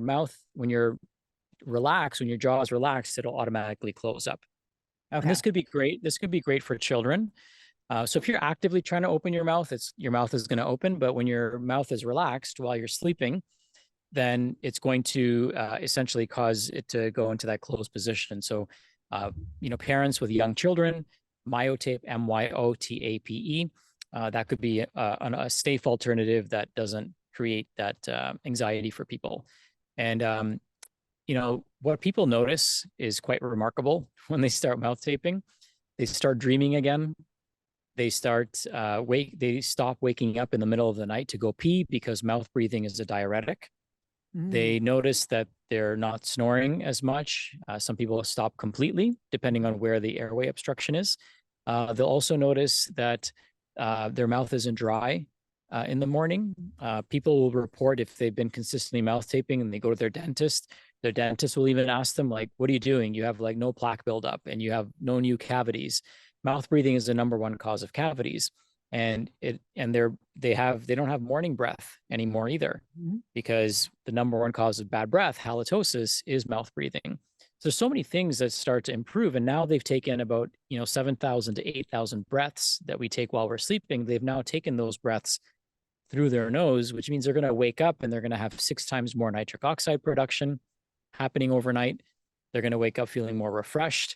relaxed, when your jaw is relaxed, it'll automatically close up. And Okay. this could be great. This could be great for children. So if you're actively trying to open your mouth, your mouth is going to open. But when your mouth is relaxed while you're sleeping, then it's going to essentially cause it to go into that closed position. So, parents with young children, myotape, myotape, that could be a safe alternative that doesn't create that anxiety for people. And what people notice is quite remarkable when they start mouth taping. They start dreaming again. They stop waking up in the middle of the night to go pee because mouth breathing is a diuretic. Mm, They notice that they're not snoring as much. Some people stop completely, depending on where the airway obstruction is. They'll also notice that their mouth isn't dry in the morning. People will report if they've been consistently mouth taping and they go to their dentist. Their dentist will even ask them, like, "What are you doing? You have like no plaque buildup and you have no new cavities." Mouth breathing is the number one cause of cavities, and they don't have morning breath anymore either mhm. because the number one cause of bad breath, halitosis, is mouth breathing. So there's so many things that start to improve. And now they've taken about, 7,000 to 8,000 breaths that we take while we're sleeping. They've now taken those breaths through their nose, which means they're going to wake up and they're going to have 6 times more nitric oxide production happening overnight. They're going to wake up feeling more refreshed.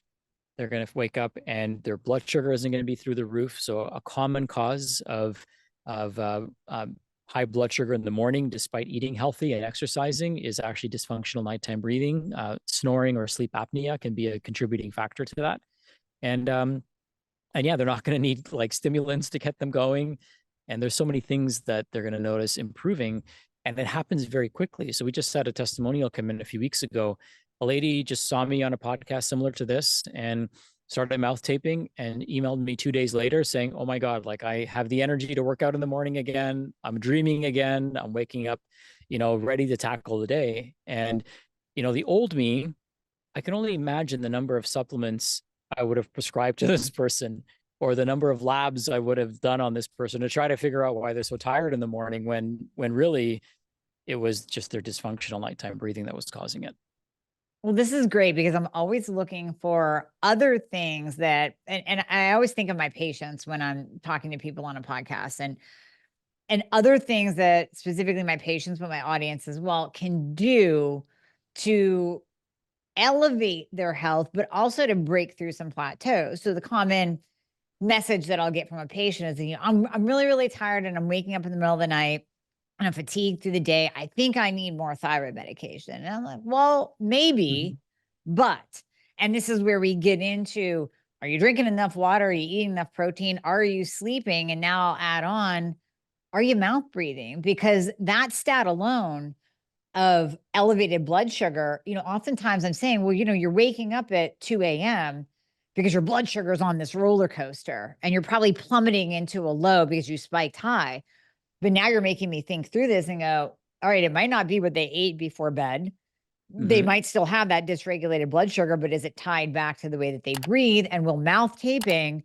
They're going to wake up and their blood sugar isn't going to be through the roof. So a common cause of high blood sugar in the morning, despite eating healthy and exercising, is actually dysfunctional nighttime breathing. Snoring or sleep apnea can be a contributing factor to that. And yeah, they're not going to need like stimulants to get them going. And there's so many things that they're going to notice improving. And it happens very quickly. So we just had a testimonial come in a few weeks ago. A lady just saw me on a podcast similar to this and started mouth taping and emailed me 2 days later saying, "Oh my God, like I have the energy to work out in the morning again. I'm dreaming again. I'm waking up, ready to tackle the day." And, the old me, I can only imagine the number of supplements I would have prescribed to this person or the number of labs I would have done on this person to try to figure out why they're so tired in the morning when really it was just their dysfunctional nighttime breathing that was causing it. Well, this is great because I'm always looking for other things that, and I always think of my patients when I'm talking to people on a podcast, and other things that specifically my patients, but my audience as well, can do to elevate their health, but also to break through some plateaus. So the common message that I'll get from a patient is, I'm really, really tired and I'm waking up in the middle of the night and I'm fatigued through the day. I think I need more thyroid medication. And I'm like, well, maybe, but, and this is where we get into, are you drinking enough water? Are you eating enough protein? Are you sleeping? And now I'll add on, are you mouth breathing? Because that stat alone of elevated blood sugar, oftentimes I'm saying, well, you're waking up at 2 a.m. because your blood sugar is on this roller coaster and you're probably plummeting into a low because you spiked high. But now you're making me think through this and go, all right, it might not be what they ate before bed. They might still have that dysregulated blood sugar, but is it tied back to the way that they breathe? And will mouth taping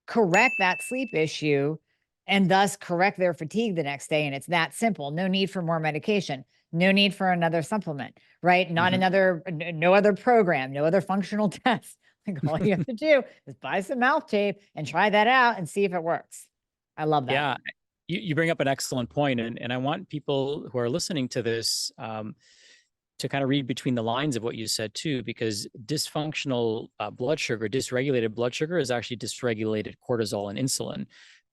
correct that sleep issue and thus correct their fatigue the next day? And it's that simple. No need for more medication. No need for another supplement, right? Not no other program, no other functional test. Like all you have to do is buy some mouth tape and try that out and see if it works. I love that. Yeah, you bring up an excellent point, and I want people who are listening to this to kind of read between the lines of what you said too, because dysfunctional blood sugar, dysregulated blood sugar, is actually dysregulated cortisol and insulin,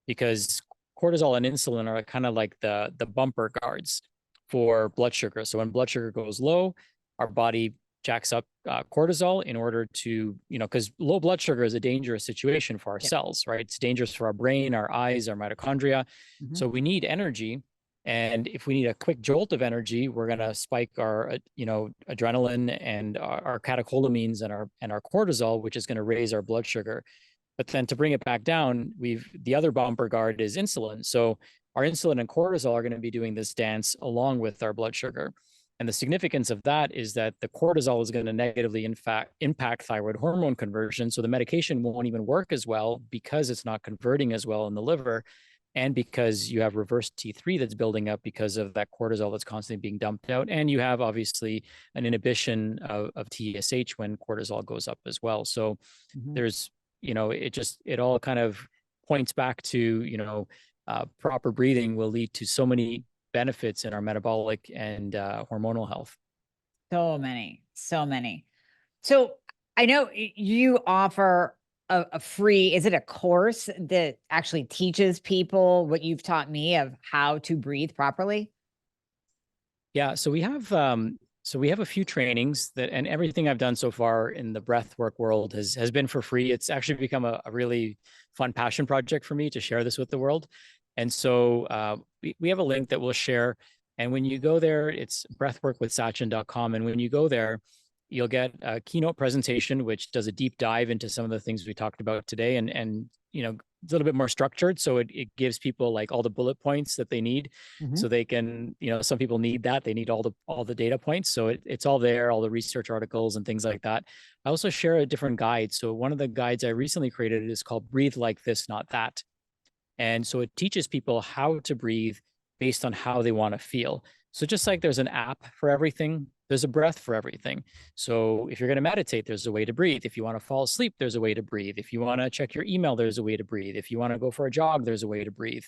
because cortisol and insulin are kind of like the bumper guards for blood sugar. So when blood sugar goes low, our body jacks up cortisol in order to, because low blood sugar is a dangerous situation for our cells, right? It's dangerous for our brain, our eyes, our mitochondria. So we need energy. And if we need a quick jolt of energy, we're going to spike our, adrenaline and our catecholamines and our cortisol, which is going to raise our blood sugar. But then to bring it back down, the other bumper guard is insulin. So our insulin and cortisol are going to be doing this dance along with our blood sugar. And the significance of that is that the cortisol is going to negatively impact thyroid hormone conversion. So the medication won't even work as well because it's not converting as well in the liver. And because you have reverse T3 that's building up because of that cortisol that's constantly being dumped out. And you have obviously an inhibition of TSH when cortisol goes up as well. So there's, it all kind of points back to, proper breathing will lead to so many benefits in our metabolic and hormonal health. So many, so many. So I know you offer a free, is it a course that actually teaches people what you've taught me of how to breathe properly? Yeah, so we have a few trainings and everything I've done so far in the breathwork world has been for free. It's actually become a really fun passion project for me to share this with the world. And so we have a link that we'll share. And when you go there, it's breathworkwithsachin.com. And when you go there, you'll get a keynote presentation, which does a deep dive into some of the things we talked about today. And it's a little bit more structured. So it gives people like all the bullet points that they need. So they can, some people need that. They need all the data points. So it's all there, all the research articles and things like that. I also share a different guide. So one of the guides I recently created is called Breathe Like This, Not That. And so it teaches people how to breathe based on how they want to feel. So just like there's an app for everything, there's a breath for everything. So if you're going to meditate, there's a way to breathe. If you want to fall asleep, there's a way to breathe. If you want to check your email, there's a way to breathe. If you want to go for a jog, there's a way to breathe.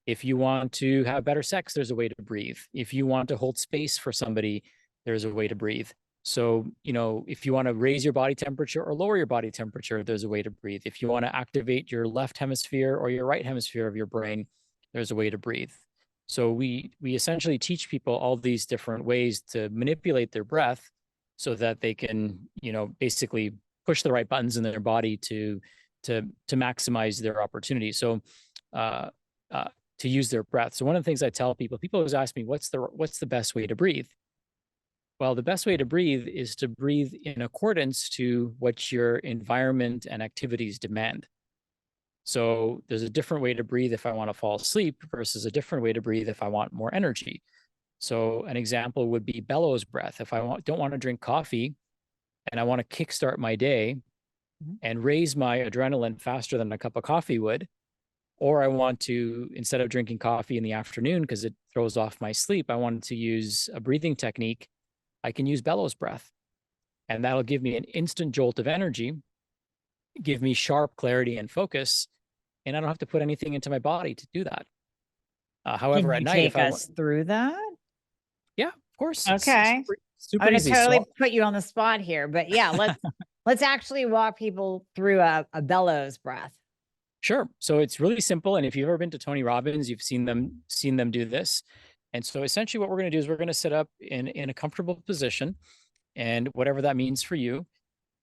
If you want to have better sex, there's a way to breathe. If you want to hold space for somebody, there's a way to breathe. So, if you want to raise your body temperature or lower your body temperature, there's a way to breathe. If you want to activate your left hemisphere or your right hemisphere of your brain, there's a way to breathe. So we essentially teach people all these different ways to manipulate their breath so that they can, basically push the right buttons in their body to maximize their opportunity. So to use their breath. So one of the things I tell people always ask me, what's the best way to breathe? Well, the best way to breathe is to breathe in accordance to what your environment and activities demand. So there's a different way to breathe if I want to fall asleep versus a different way to breathe if I want more energy. So an example would be bellows breath. If I don't want to drink coffee and I want to kickstart my day, and raise my adrenaline faster than a cup of coffee would. Or I want to, instead of drinking coffee in the afternoon because it throws off my sleep, I wanted to use a breathing technique. I can use bellows breath, and that'll give me an instant jolt of energy, give me sharp clarity and focus, and I don't have to put anything into my body to do that. However, Can at you night, if take I want, us through that? yeah, of course, it's Okay. super, I'm super gonna easy. totally So put you on the spot here, but yeah, let's actually walk people through a bellows breath. sure. So it's really simple. And if you've ever been to Tony Robbins, you've seen them do this. And so essentially what we're going to do is we're going to sit up in a comfortable position, and whatever that means for you.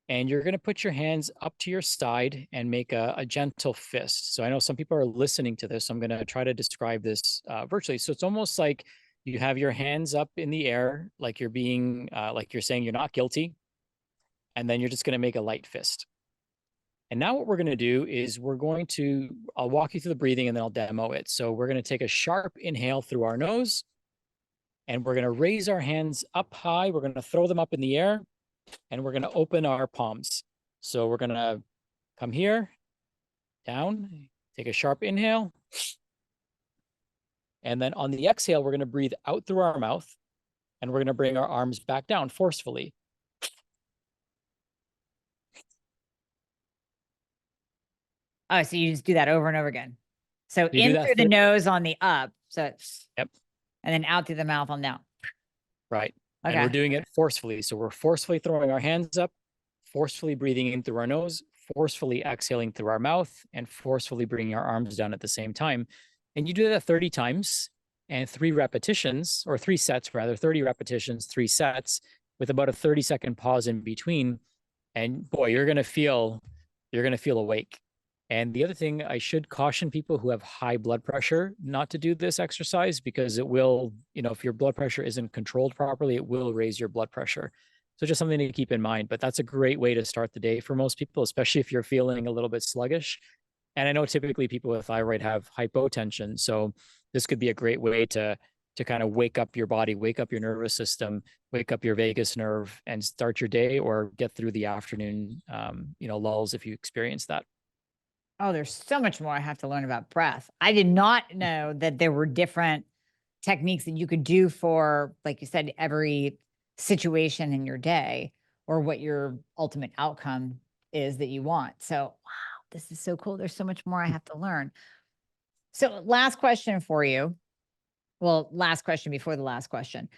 And you're going to put your hands up to your side and make a gentle fist. So I know some people are listening to this. So I'm going to try to describe this virtually. So it's almost like you have your hands up in the air, like you're being, like you're saying you're not guilty. And then you're just going to make a light fist. And now what we're going to do is I'll walk you through the breathing and then I'll demo it. So we're going to take a sharp inhale through our nose, and we're going to raise our hands up high. We're going to throw them up in the air, and we're going to open our palms. So we're going to come here, down, take a sharp inhale. And then on the exhale, we're going to breathe out through our mouth, and we're going to bring our arms back down forcefully. Oh, so you just do that over and over again. So You do in that through the 30. nose on the up, so it's, Yep. and then out through the mouth on down. Right. And we're Okay. doing it forcefully. So we're forcefully throwing our hands up, forcefully breathing in through our nose, forcefully exhaling through our mouth, and forcefully bringing our arms down at the same time. And you do that 30 times and 3 repetitions, or 3 sets rather, 30 repetitions, 3 sets, with about a 30-second pause in between. And boy, you're going to feel awake. And the other thing, I should caution people who have high blood pressure not to do this exercise, because it will, if your blood pressure isn't controlled properly, it will raise your blood pressure. So just something to keep in mind. But that's a great way to start the day for most people, especially if you're feeling a little bit sluggish. And I know typically people with thyroid have hypotension. So this could be a great way to kind of wake up your body, wake up your nervous system, wake up your vagus nerve, and start your day or get through the afternoon, lulls if you experience that. Oh, there's so much more I have to learn about breath. I did not know that there were different techniques that you could do for, like you said, every situation in your day, or what your ultimate outcome is that you want. So, wow, this is so cool. There's so much more I have to learn. So, last question for you. Well, last question before the last question.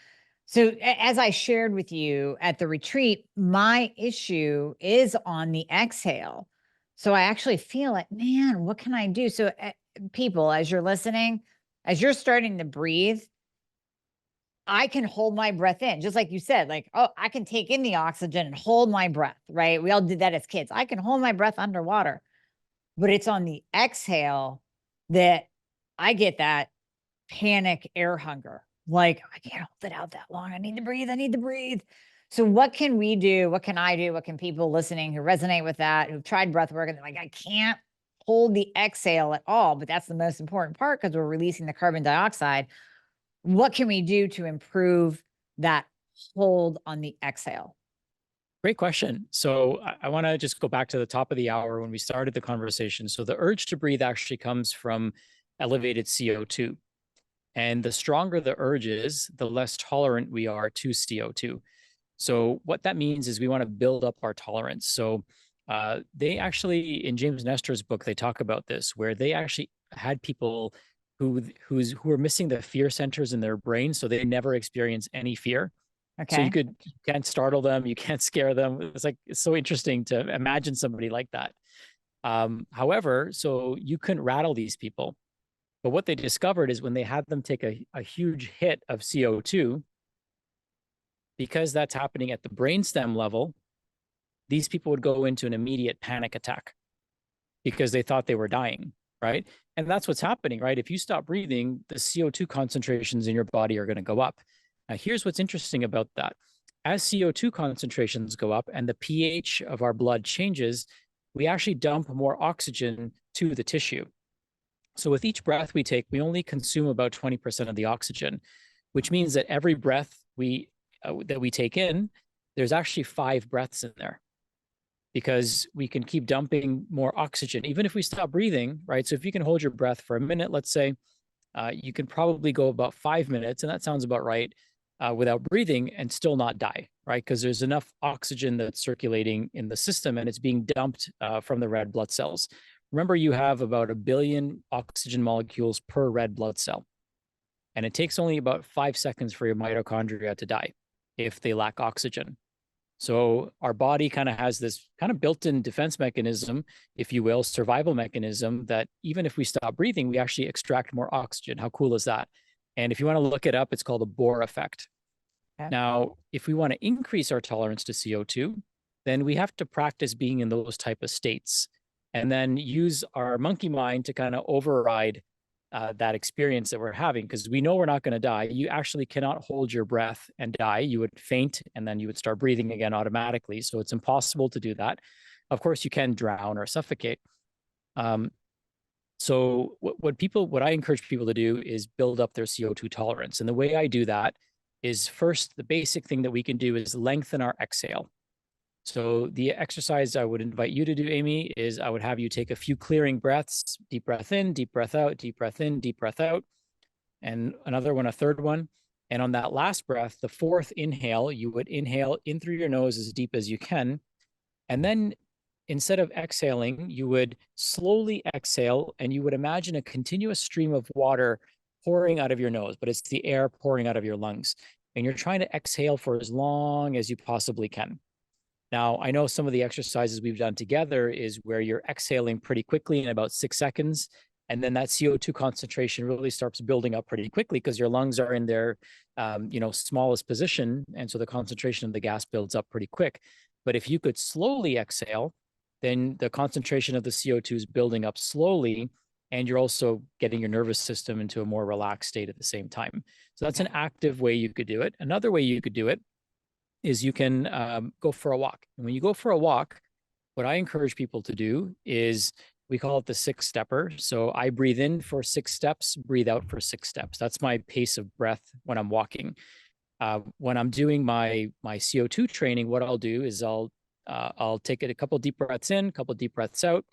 So, as I shared with you at the retreat, my issue is on the exhale. So, I actually feel like, man, what can I do? So, people, as you're listening, as you're starting to breathe, I can hold my breath in, just like you said, like, oh, I can take in the oxygen and hold my breath, right? We all did that as kids. I can hold my breath underwater, but it's on the exhale that I get that panic air hunger. Like, I can't hold it out that long. I need to breathe. I need to breathe. So what can we do? What can I do? What can people listening who resonate with that, who've tried breath work and they're like, I can't hold the exhale at all, but that's the most important part because we're releasing the carbon dioxide. What can we do to improve that hold on the exhale? Great question. So I want to just go back to the top of the hour when we started the conversation. So the urge to breathe actually comes from elevated CO2. And the stronger the urge is, the less tolerant we are to CO2. So what that means is we want to build up our tolerance. So they actually, in James Nestor's book, they talk about this, where they actually had people who were missing the fear centers in their brain, so they never experience any fear. So Okay. you can't startle them, you can't scare them. It's so interesting to imagine somebody like that. However, so you couldn't rattle these people. But what they discovered is when they had them take a huge hit of CO2, because that's happening at the brainstem level, these people would go into an immediate panic attack because they thought they were dying, right? And that's what's happening, right? If you stop breathing, the CO2 concentrations in your body are going to go up. Now, here's what's interesting about that. As CO2 concentrations go up and the pH of our blood changes, we actually dump more oxygen to the tissue. So with each breath we take, we only consume about 20% of the oxygen, which means that every breath that we take in, there's actually 5 breaths in there. because we can keep dumping more oxygen, even if we stop breathing, right? So if you can hold your breath for a minute, let's say, you can probably go about 5 minutes, and that sounds about right, without breathing and still not die, right? Because there's enough oxygen that's circulating in the system and it's being dumped from the red blood cells. Remember, you have about 1 billion oxygen molecules per red blood cell. And it takes only about 5 seconds for your mitochondria to die if they lack oxygen. So our body kind of has this kind of built-in defense mechanism, if you will, survival mechanism, that even if we stop breathing, we actually extract more oxygen. How cool is that? And if you want to look it up, it's called the Bohr effect. Okay. Now, if we want to increase our tolerance to CO2, then we have to practice being in those type of states and then use our monkey mind to kind of override that experience that we're having, because we know we're not going to die. You actually cannot hold your breath and die. You would faint and then you would start breathing again automatically. So it's impossible to do that. Of course, you can drown or suffocate. So what I encourage people to do is build up their CO2 tolerance. And the way I do that is, first, the basic thing that we can do is lengthen our exhale. So the exercise I would invite you to do, Amy, is I would have you take a few clearing breaths, deep breath in, deep breath out, deep breath in, deep breath out, and another one, a third one. And on that last breath, the fourth inhale, you would inhale in through your nose as deep as you can. And then instead of exhaling, you would slowly exhale and you would imagine a continuous stream of water pouring out of your nose, but it's the air pouring out of your lungs. And you're trying to exhale for as long as you possibly can. Now, I know some of the exercises we've done together is where you're exhaling pretty quickly in about 6 seconds. And then that CO2 concentration really starts building up pretty quickly because your lungs are in their, smallest position. And so the concentration of the gas builds up pretty quick. But if you could slowly exhale, then the concentration of the CO2 is building up slowly. And you're also getting your nervous system into a more relaxed state at the same time. So that's an active way you could do it. Another way you could do it is you can go for a walk. And when you go for a walk, what I encourage people to do is, we call it the 6-stepper. So I breathe in for 6 steps, breathe out for 6 steps. That's my pace of breath when I'm walking. When I'm doing my CO2 training, what I'll do is I'll take it a couple deep breaths in, a couple deep breaths out,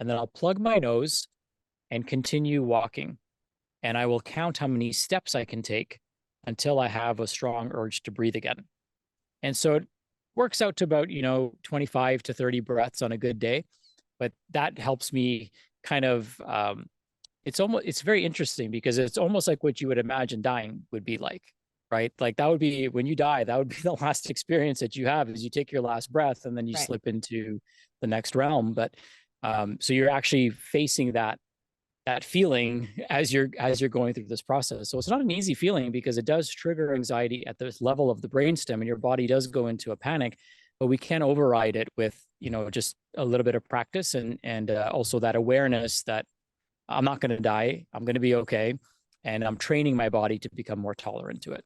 and then I'll plug my nose and continue walking. And I will count how many steps I can take until I have a strong urge to breathe again. And so it works out to about, 25 to 30 breaths on a good day. But that helps me kind of, it's very interesting because it's almost like what you would imagine dying would be like, right? Like that would be, when you die, that would be the last experience that you have, is you take your last breath and then you slip into the next realm. But so you're actually facing that feeling as you're going through this process. So it's not an easy feeling because it does trigger anxiety at this level of the brainstem, and your body does go into a panic, but we can override it with, just a little bit of practice and also that awareness that I'm not going to die, I'm going to be okay, and I'm training my body to become more tolerant to it.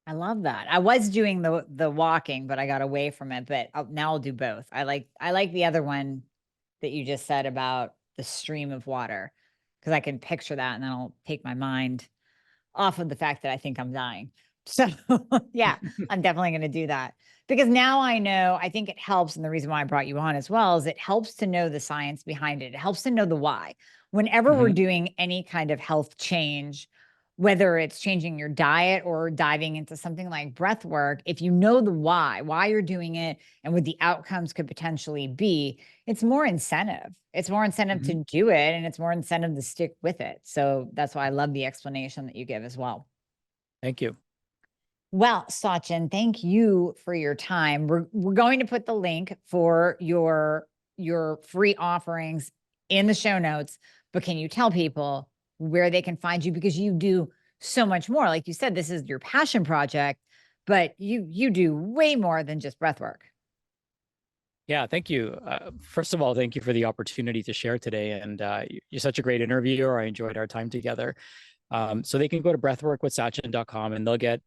I love that. I was doing the walking, but I got away from it. But now I'll do both. I like the other one that you just said about the stream of water, because I can picture that, and then I'll take my mind off of the fact that I think I'm dying. So yeah, I'm definitely going to do that, because now I know. I think it helps. And the reason why I brought you on as well is it helps to know the science behind it. It helps to know the why. Whenever we're doing any kind of health change, whether it's changing your diet or diving into something like breath work, if you know the why you're doing it and what the outcomes could potentially be, it's more incentive. It's more incentive to do it, and it's more incentive to stick with it. So that's why I love the explanation that you give as well. Thank you. Well, Sachin, thank you for your time. We're going to put the link for your free offerings in the show notes, but can you tell people where they can find you, because you do so much more? Like you said, this is your passion project, but you do way more than just breath work. Yeah, thank you. First of all, thank you for the opportunity to share today. And you're such a great interviewer. I enjoyed our time together. So they can go to breathworkwithsachin.com and they'll get,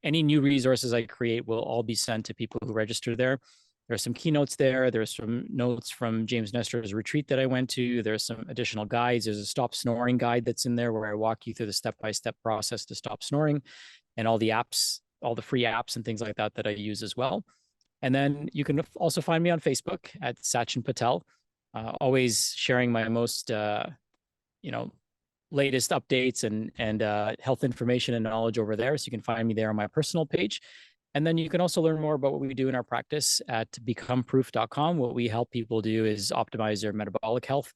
any new resources I create will all be sent to people who register there. There's some keynotes there. There's some notes from James Nestor's retreat that I went to. There's some additional guides. There's a stop snoring guide that's in there where I walk you through the step-by-step process to stop snoring, and all the apps, all the free apps and things like that I use as well. And then you can also find me on Facebook at Sachin Patel, always sharing my most, latest updates and health information and knowledge over there. So you can find me there on my personal page. And then you can also learn more about what we do in our practice at becomeproof.com. What we help people do is optimize their metabolic health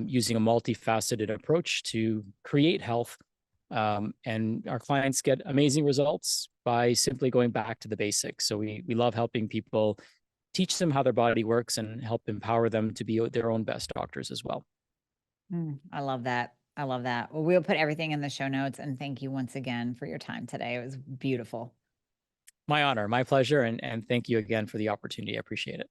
using a multifaceted approach to create health. And our clients get amazing results by simply going back to the basics. So we love helping people, teach them how their body works and help empower them to be their own best doctors as well. I love that. I love that. Well, we'll put everything in the show notes, and thank you once again for your time today. It was beautiful. My honor, my pleasure. And thank you again for the opportunity. I appreciate it.